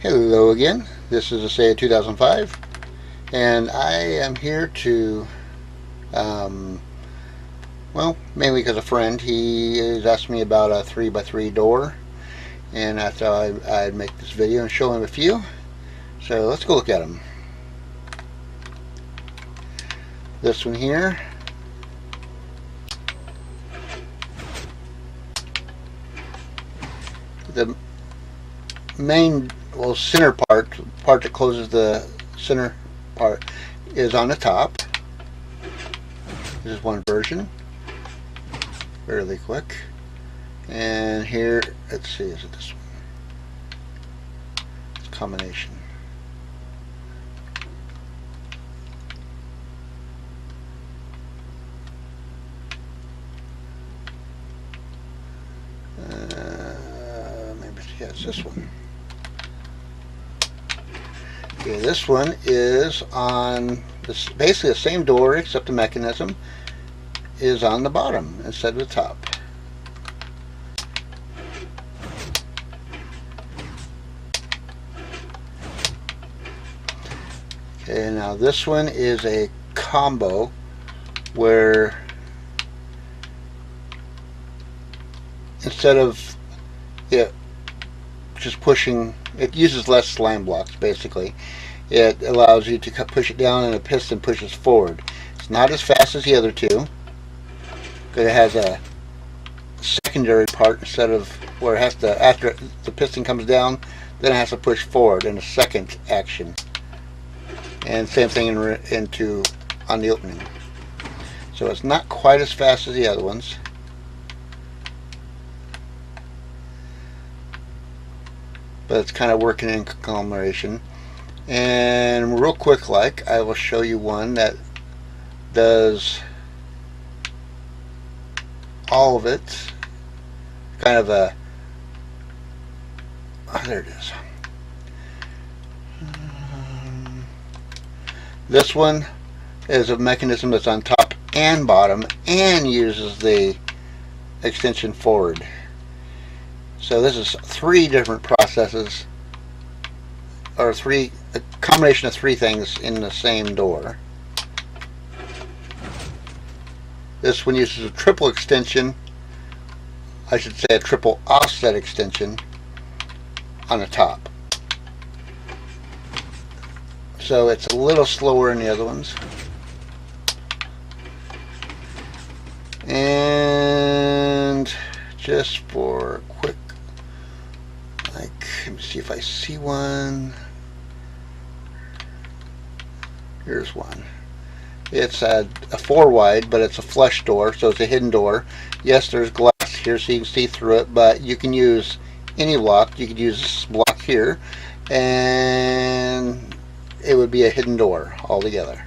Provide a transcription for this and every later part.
Hello again, this is a Say 2005, and I am here to, um, mainly because a friend, he is asking me about a 3x3 door, and I thought I'd make this video and show him a few. So let's go look at them. This one here, the main center part that closes the center part is on the top. This is one version, fairly quick. And here, let's see, is it this one? It's a combination. Maybe yeah, it's this one. Okay, this one is on this, basically the same door, except the mechanism is on the bottom instead of the top. Okay, now this one is a combo where instead of just pushing, it uses less slime blocks basically. It allows you to push it down and a piston pushes forward. It's not as fast as the other two because it has a secondary part instead of where it has to, after the piston comes down, then it has to push forward in a second action. And same thing into on the opening. So it's not quite as fast as the other ones. But it's kind of working in conglomeration. And real quick, like, I will show you one that does all of it. Kind of a, oh, there it is. This one is a mechanism that's on top and bottom and uses the extension forward. So this is three different processes, or a combination of three things in the same door. This one uses a triple extension, I should say a triple offset extension on the top. So it's a little slower than the other ones. And just for quick, like, let me see if I see one. Here's one. It's a 4 wide, but it's a flush door, so it's a hidden door. Yes, there's glass here so you can see through it, but you can use any block. You could use this block here, and it would be a hidden door altogether.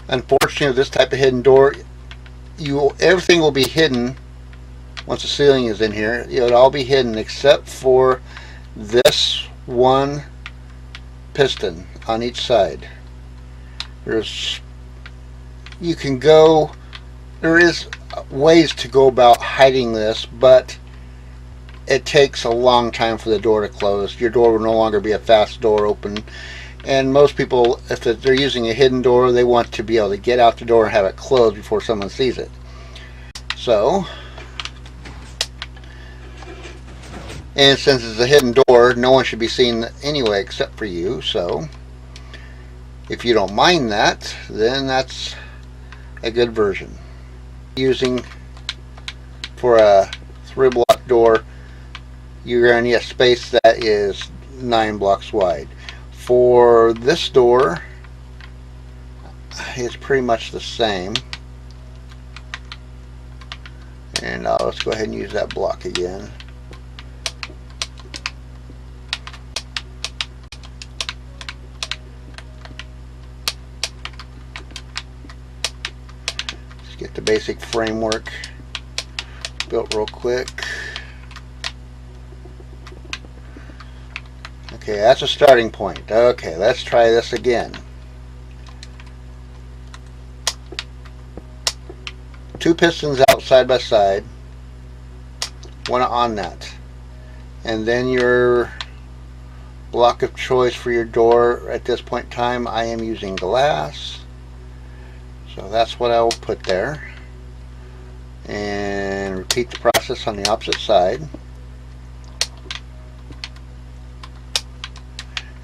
Unfortunately, this type of hidden door, everything will be hidden once the ceiling is in here. It'll all be hidden except for this one piston on each side. There is ways to go about hiding this, but it takes a long time for the door to close. Your door will no longer be a fast door open, and most people, if they're using a hidden door, they want to be able to get out the door and have it closed before someone sees it. So, and since it's a hidden door, no one should be seen anyway except for you. So if you don't mind that, then that's a good version. Using for a 3-block door, you're going to need a space that is 9 blocks wide. For this door, it's pretty much the same. And let's go ahead and use that block again. Get the basic framework built real quick. Okay, that's a starting point. Okay, let's try this again. two pistons out side by side, one on that, and then your block of choice for your door. At this point in time, I am using glass, so that's what I will put there, and repeat the process on the opposite side.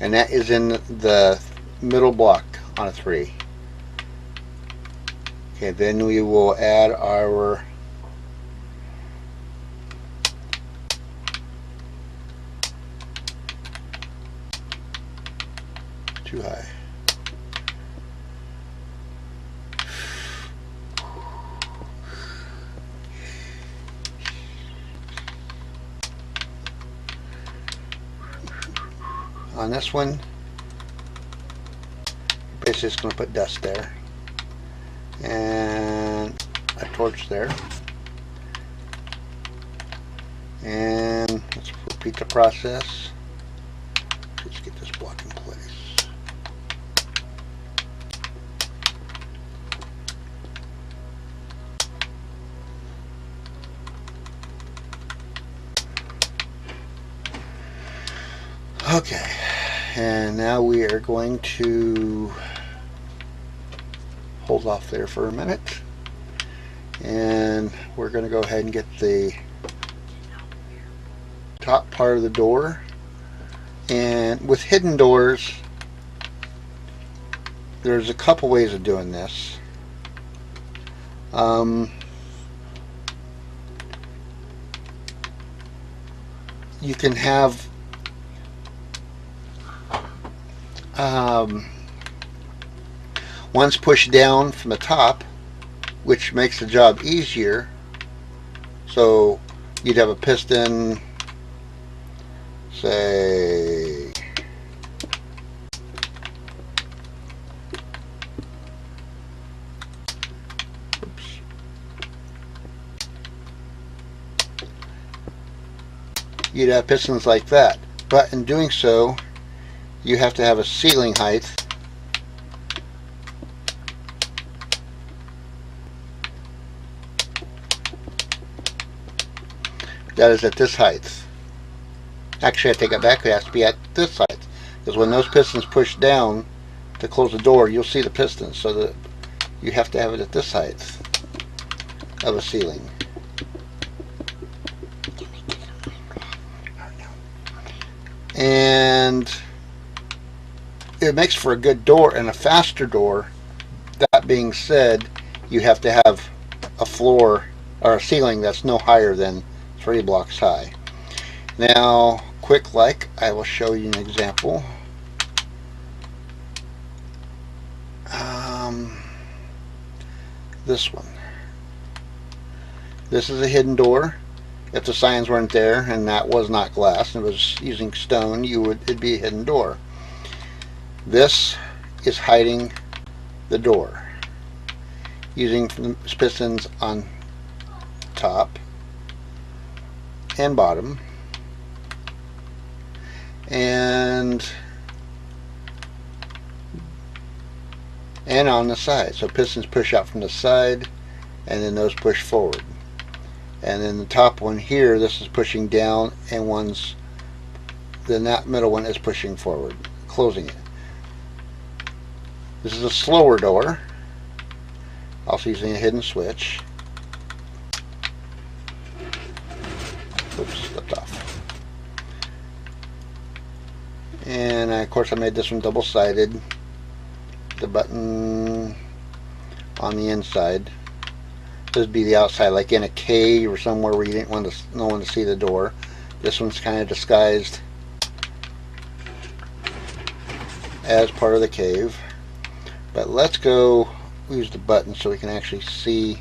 And that is in the middle block on a 3. Okay, then we will add our too high. On this one, basically just going to put dust there and a torch there, and let's repeat the process. Let's get this block in place. Okay, and now we are going to hold off there for a minute, and we're going to go ahead and get the top part of the door. And with hidden doors, there's a couple ways of doing this. You can have one's pushed down from the top, which makes the job easier. So you'd have a piston, say, oops, you'd have pistons like that, but in doing so you have to have a ceiling height that is at this height. Actually, I take it back, it has to be at this height, because when those pistons push down to close the door, you'll see the pistons, so that you have to have it at this height of a ceiling. And it makes for a good door and a faster door. That being said, you have to have a floor or a ceiling that's no higher than 3 blocks high. Now, quick like, I will show you an example. This one. This is a hidden door. If the signs weren't there and that was not glass and it was using stone, it'd be a hidden door. This is hiding the door using pistons on top and bottom and on the side. So pistons push out from the side and then those push forward. And then the top one here, this is pushing down, and then that middle one is pushing forward, closing it. This is a slower door, also using a hidden switch. Oops, slipped off. And of course I made this one double-sided. The button on the inside. This would be the outside, like in a cave or somewhere where you didn't want no one to see the door. This one's kind of disguised as part of the cave. But let's go use the button so we can actually see.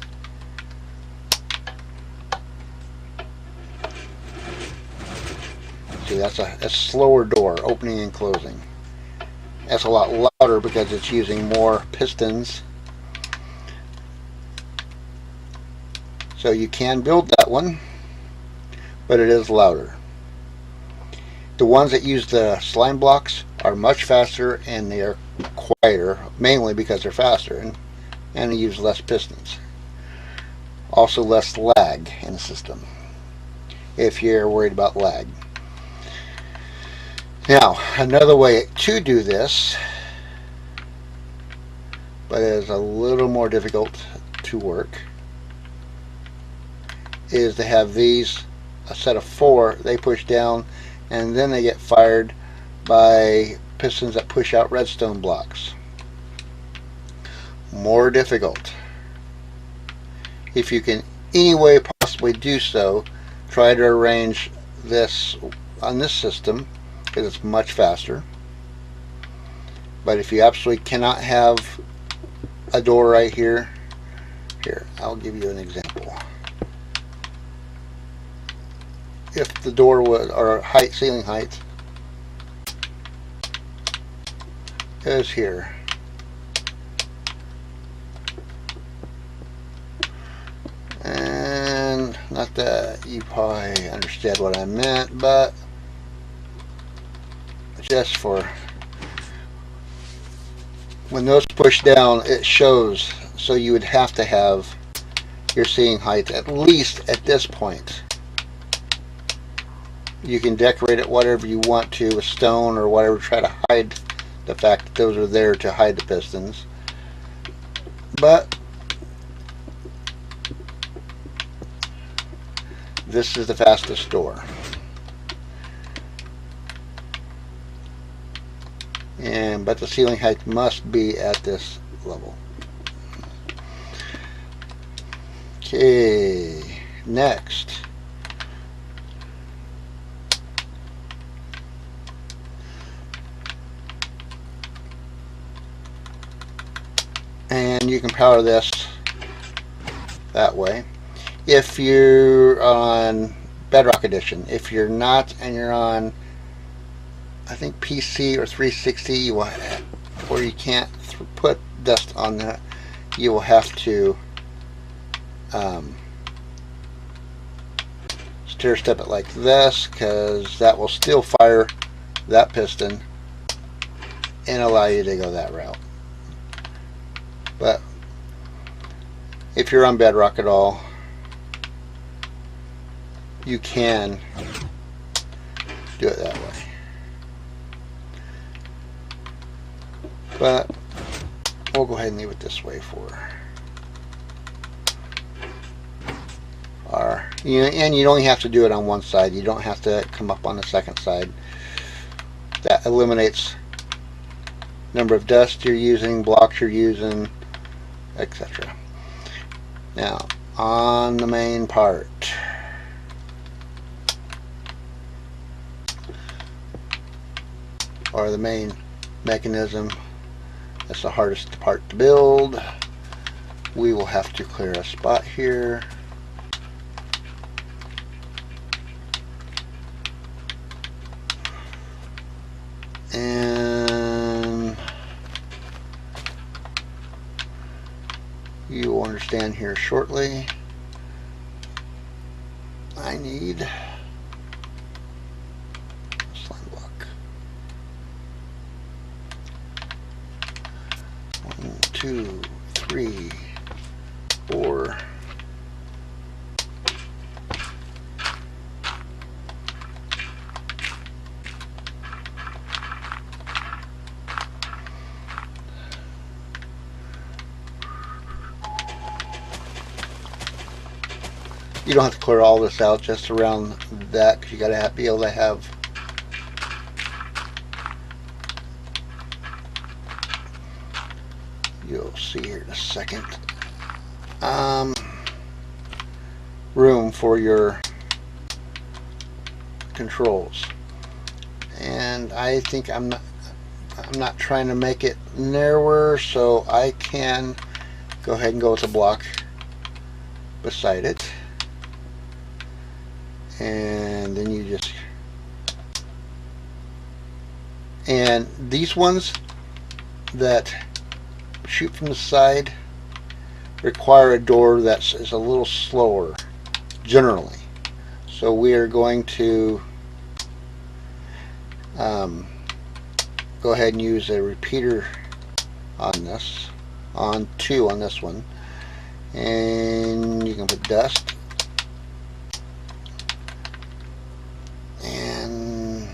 See, that's a slower door, opening and closing. That's a lot louder because it's using more pistons. So you can build that one, but it is louder. The ones that use the slime blocks are much faster and they are quieter, mainly because they're faster and they use less pistons. Also less lag in the system if you're worried about lag. Now, another way to do this, but is a little more difficult to work, is to have these, a set of 4, they push down and then they get fired by pistons that push out redstone blocks. More difficult. If you can any way possibly do so, try to arrange this on this system because it's much faster. But if you absolutely cannot have a door right here, I'll give you an example. If the door was, or height, ceiling height is here, and not that you probably understand what I meant, but just for when those push down, it shows. So you would have to have your ceiling height at least at this point. You can decorate it whatever you want to with stone or whatever, try to hide the fact that those are there to hide the pistons. But this is the fastest door. But the ceiling height must be at this level. Okay, next. And you can power this that way. If you're on Bedrock Edition, if you're not and you're on, I think PC or 360, you will have, or you can't put dust on that, you will have to stair step it like this, because that will still fire that piston and allow you to go that route. But if you're on Bedrock at all, you can do it that way. But we'll go ahead and leave it this way for our, and you only have to do it on one side. You don't have to come up on the second side. That eliminates number of dust you're using, blocks you're using, etc. Now, on the main part, or the main mechanism, that's the hardest part to build. We will have to clear a spot here. And you will understand here shortly. I need slime block. 1, 2, 3, 4. You don't have to clear all this out, just around that, because you got to be able to have you'll see here in a second room for your controls. And I think I'm not trying to make it narrower, so I can go ahead and go with a block beside it. And then you just, and these ones that shoot from the side require a door that is a little slower generally. So we are going to go ahead and use a repeater on this, on 2 on this one, And you can put dust. And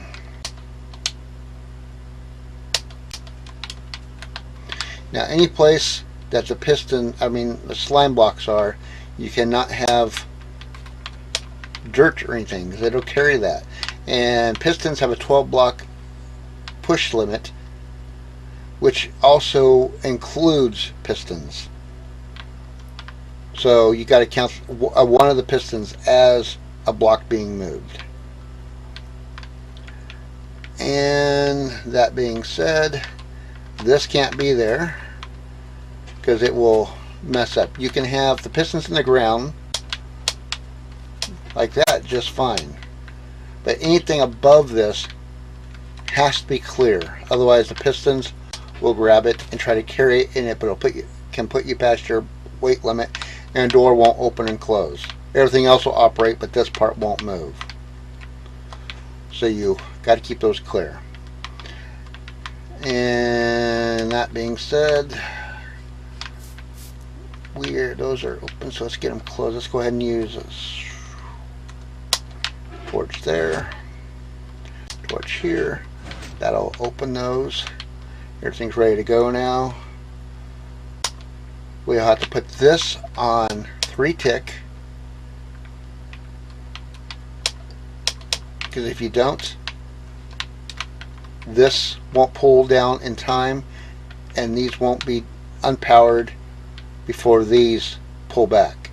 now any place that the piston, the slime blocks are, you cannot have dirt or anything because they don't carry that. And pistons have a 12 block push limit, which also includes pistons. So you got to count one of the pistons as a block being moved. And that being said, this can't be there because it will mess up. You can have the pistons in the ground like that just fine, but anything above this has to be clear, otherwise the pistons will grab it and try to carry it in it, but can put you past your weight limit, and the door won't open and close. Everything else will operate, but this part won't move. So you got to keep those clear. And that being said, those are open, so let's get them closed. Let's go ahead and use this torch there, torch here. That'll open those. Everything's ready to go now. We'll have to put this on 3 tick, because if you don't, this won't pull down in time, and these won't be unpowered before these pull back,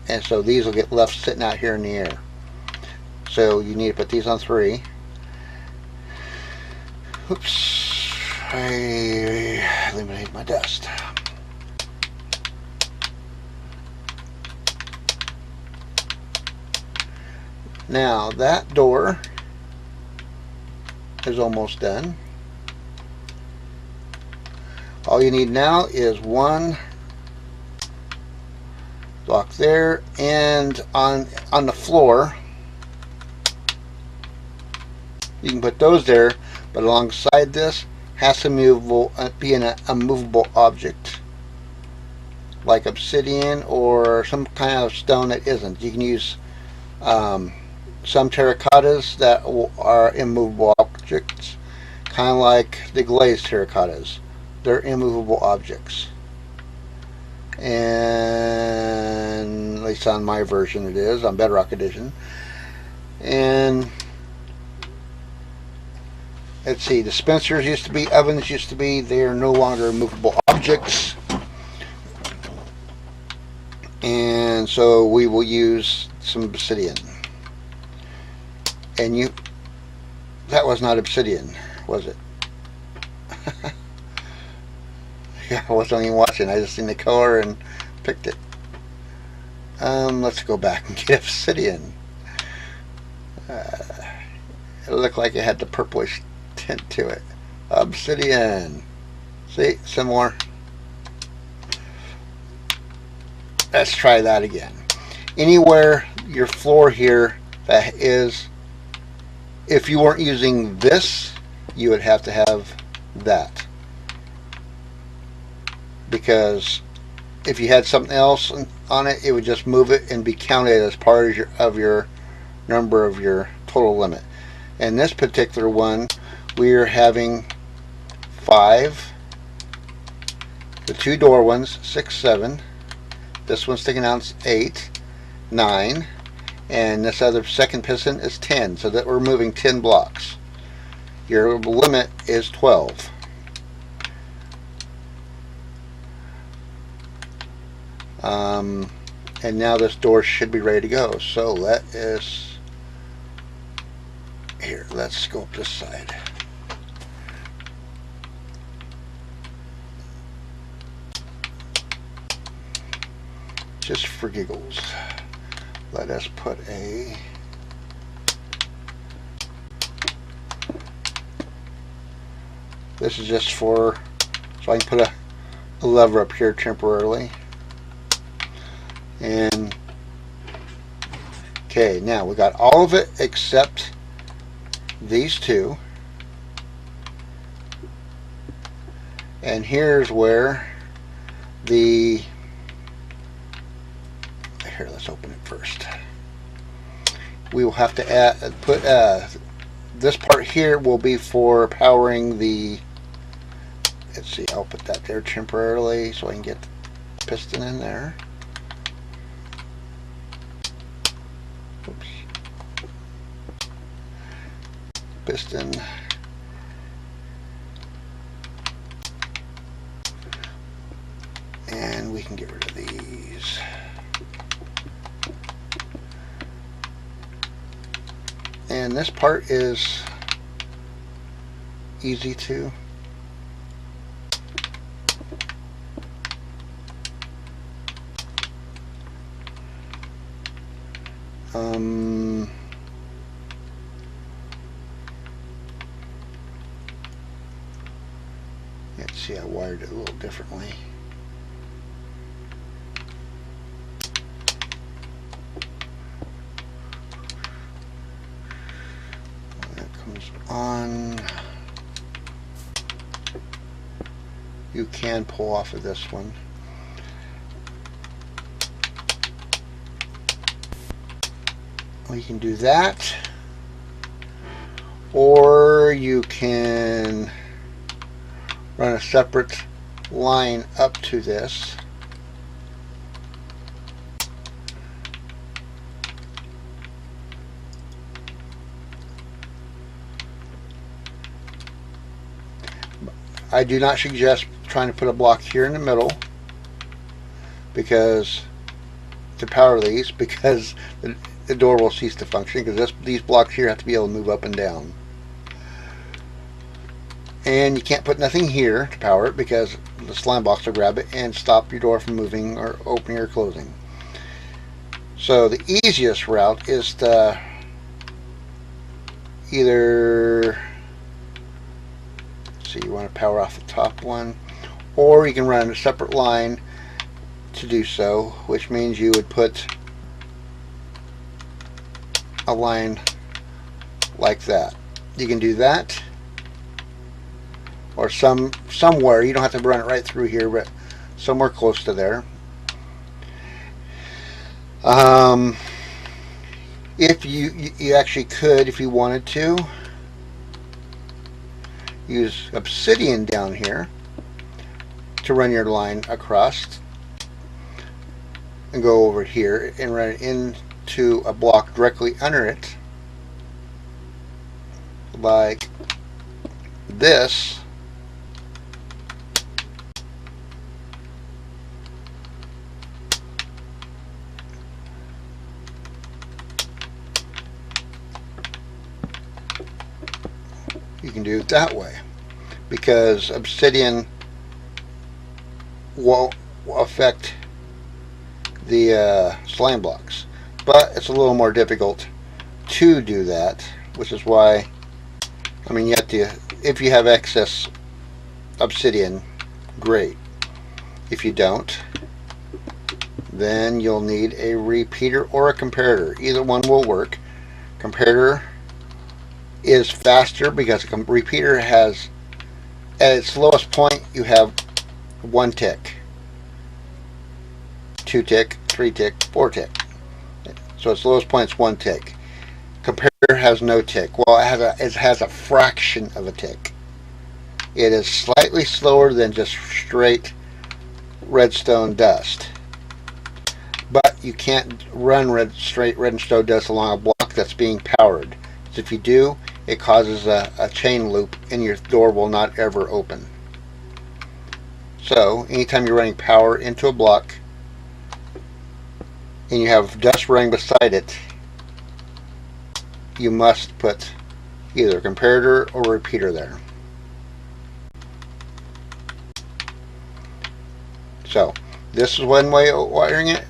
and so these will get left sitting out here in the air. So you need to put these on 3. Oops, I eliminated my dust. Now that door is almost done. All you need now is one block there, and on the floor you can put those there, but alongside this has to be a movable object like obsidian or some kind of stone that isn't. You can use some terracottas that are immovable objects, kind of like the glazed terracottas. They're immovable objects, and at least on my version it is, on Bedrock Edition. And let's see, dispensers used to be, ovens used to be, they are no longer movable objects. And so we will use some obsidian. And that was not obsidian, was it? Yeah, I wasn't even watching, I just seen the color and picked it. Let's go back and get obsidian. It looked like it had the purplish tint to it. Obsidian. See, similar. Let's try that again. Anywhere your floor here that is, if you weren't using this, you would have to have that, because if you had something else on it, it would just move it and be counted as part of your number of your total limit. And this particular one, we are having 5, the 2 door ones 6, 7, this one's sticking out 8, 9, and this other second piston is 10, so that we're moving 10 blocks. Your limit is 12. And now this door should be ready to go. So let's go up this side. Just for giggles, let us put a this is just for so I can put a lever up here temporarily. And okay, now we got all of it except these 2, and here's where the here, let's open it first. We will have to put this part here will be for powering the, let's see, I'll put that there temporarily so I can get the piston in there. Oops. Piston. And we can get rid of these. And this part is easy to let's see, I wired it a little differently. On, you can pull off of this one. Well, you can do that, or you can run a separate line up to this. I do not suggest trying to put a block here in the middle because to power these, because the door will cease to function, because these blocks here have to be able to move up and down. And you can't put nothing here to power it because the slime box will grab it and stop your door from moving or opening or closing. So the easiest route is to either, so you want to power off the top one, or you can run a separate line to do so, which means you would put a line like that. You can do that, or somewhere, you don't have to run it right through here, but somewhere close to there. If you actually could, if you wanted to, use obsidian down here to run your line across and go over here and run it into a block directly under it like this. You can do it that way because obsidian won't affect the slime blocks, but it's a little more difficult to do that, which is why, I mean, you have to, if you have excess obsidian, great. If you don't, then you'll need a repeater or a comparator. Either one will work. Comparator is faster because a repeater has, at its lowest point, you have 1 tick, 2 tick, 3 tick, 4 tick. So its lowest point is 1 tick. Comparator has no tick. Well, it has a fraction of a tick. It is slightly slower than just straight redstone dust. But you can't run straight redstone dust along a block that's being powered. So if you do, it causes a chain loop and your door will not ever open. So anytime you're running power into a block and you have dust running beside it, you must put either a comparator or a repeater there. So this is one way of wiring it.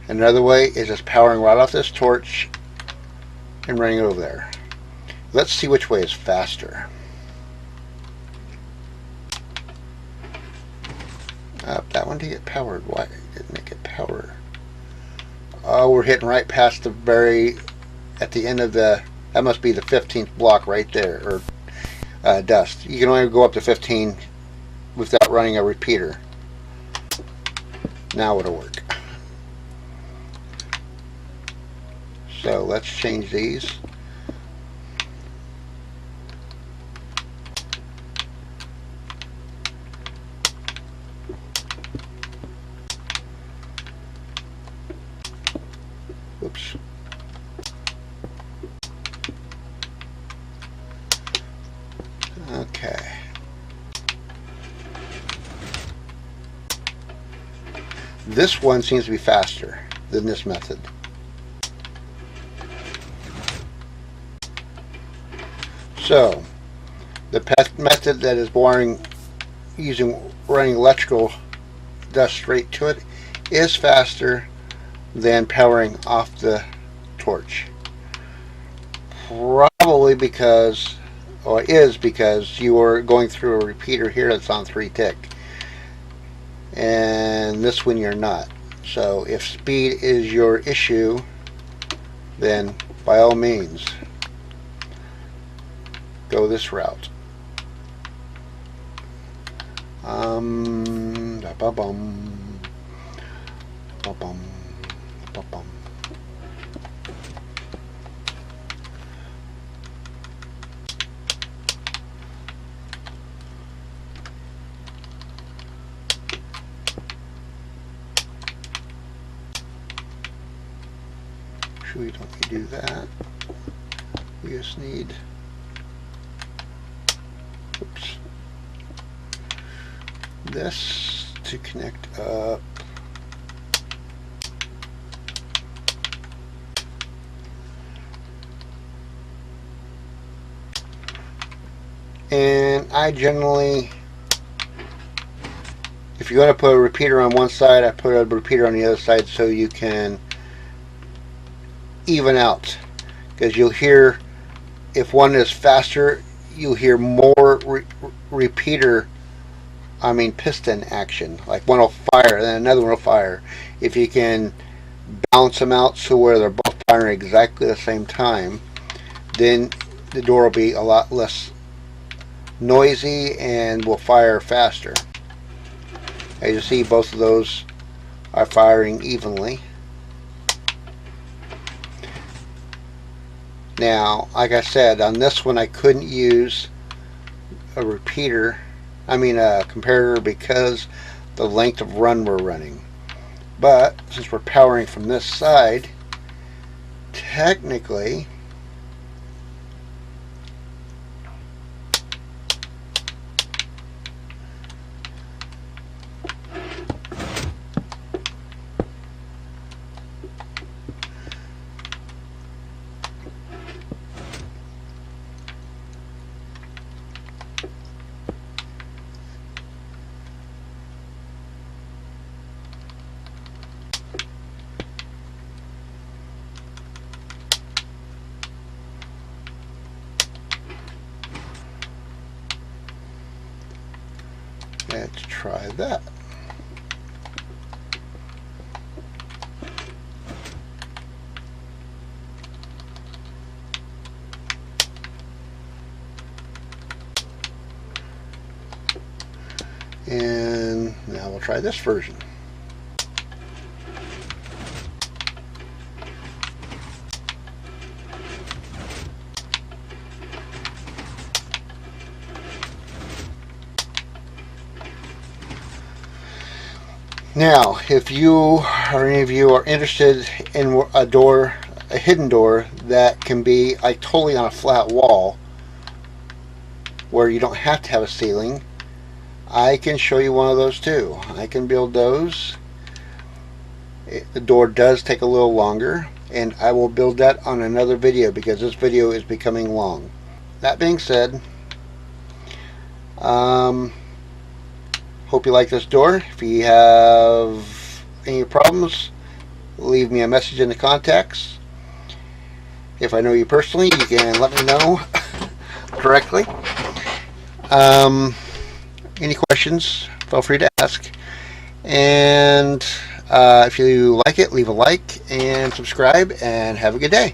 Another way is just powering right off this torch and running it over there. Let's see which way is faster. That one did get powered. Why didn't it get power? Oh, we're hitting right past the very, at the end of the, that must be the 15th block right there, or dust. You can only go up to 15 without running a repeater. Now it'll work. So let's change these. Oops. Okay. This one seems to be faster than this method. So, the method that is running electrical dust straight to it is faster than powering off the torch. Probably because, or is because, you are going through a repeater here that's on 3 tick. And this one you're not. So if speed is your issue, then by all means go this route. We don't need to do that. We just need, oops, this to connect up. And I generally, if you're going to put a repeater on one side, I put a repeater on the other side so you can even out, because you'll hear, if one is faster, you'll hear more piston action. Like one will fire, then another one will fire. If you can balance them out so where they're both firing exactly at the same time, then the door will be a lot less noisy and will fire faster. As you see, both of those are firing evenly. Now, like I said, on this one I couldn't use a comparator because the length of run we're running. But since we're powering from this side, technically let's try that. And now we'll try this version. Now, if you or any of you are interested in a hidden door that can be like totally on a flat wall where you don't have to have a ceiling, I can show you one of those too. I can build those. The door does take a little longer, and I will build that on another video because this video is becoming long. That being said, hope you like this door. If you have any problems, leave me a message in the contacts. If I know you personally, you can let me know directly. Any questions, feel free to ask. And if you like it, leave a like and subscribe, and have a good day.